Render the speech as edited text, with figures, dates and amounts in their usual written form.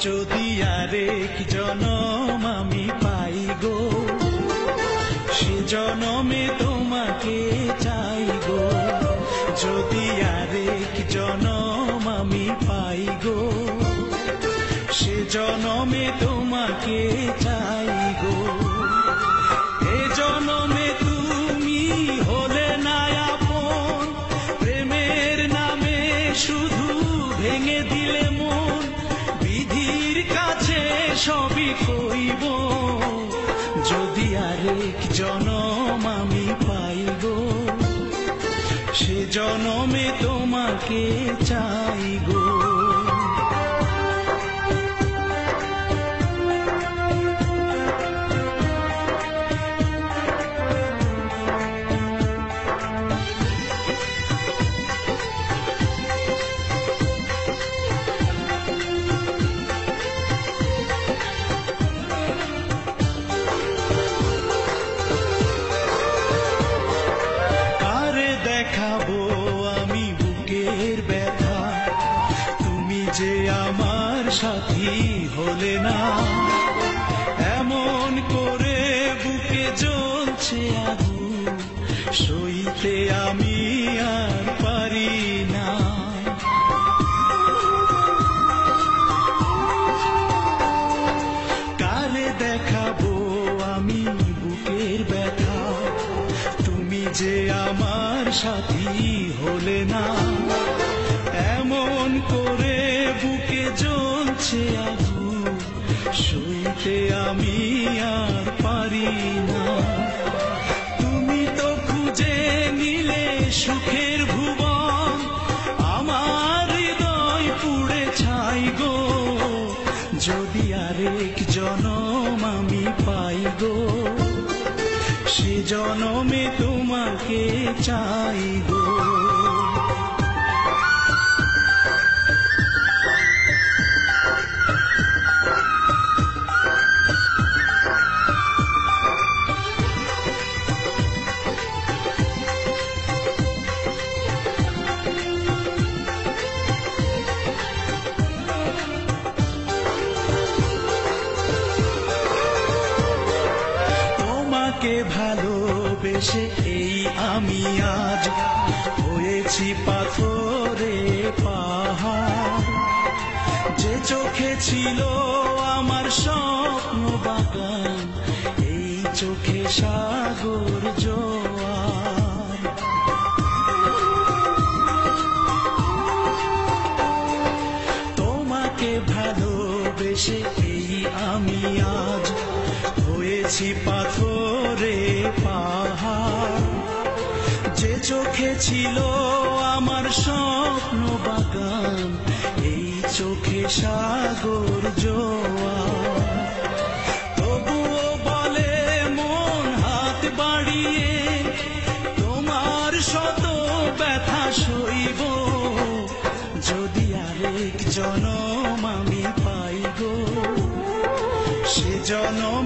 যদি আরেক জনম আমি পাই গো, সে জনমে তোমাকে চাই গো। যদি আরেক জনম আমি পাই গো, সে জনমে তোমাকে চাই গো। এ জনমে তুমি হলে না আপন, প্রেমের নামে শুধু ভেঙে দিলে মন। বিধির কাছে সবই কইব, যদি আরেক জনম আমি পাই গো, সে জনমে তোমাকে চাই গো। দেখাবো আমি বুকের ব্যথা, তুমি যে আমার সাথী হলে না। এমন করে বুকে জ্বলছে আগুন, সইতে আমি আর পারি না। কারে দেখাবো আমি বুকের ব্যথা, তুমি যে আমার সাথী হলে না। এমন করে বুকে জ্বলছে আগুন, সইতে আমি আর পারি না। তুমি তো খুঁজে নিলে সুখের ভুবন, আমার হৃদয় পুড়ে ছাই গো। যদি আরেক জনম আমি পাই গো, সে জনমে তোমাকে চাই গো। তোমাকে ভালোবেসে এই আমি আজ হয়েছি পাথরে পাহাড়। যে চোখে ছিল আমার স্বপ্ন বাগান, এই চোখে সাগর জোয়ার। তোমাকে ভালোবেসে এই আমি আজ হয়েছি পাথরে পাহাড়। যে চোখে ছিল আমার স্বপ্ন বাগান, এই চোখে সাগর জোয়ার। তবুও বলে মন হাত বাড়িয়ে, তোমার শত ব্যথা সইব। যদি আরেক জনম আমি পাই গো, সে জনম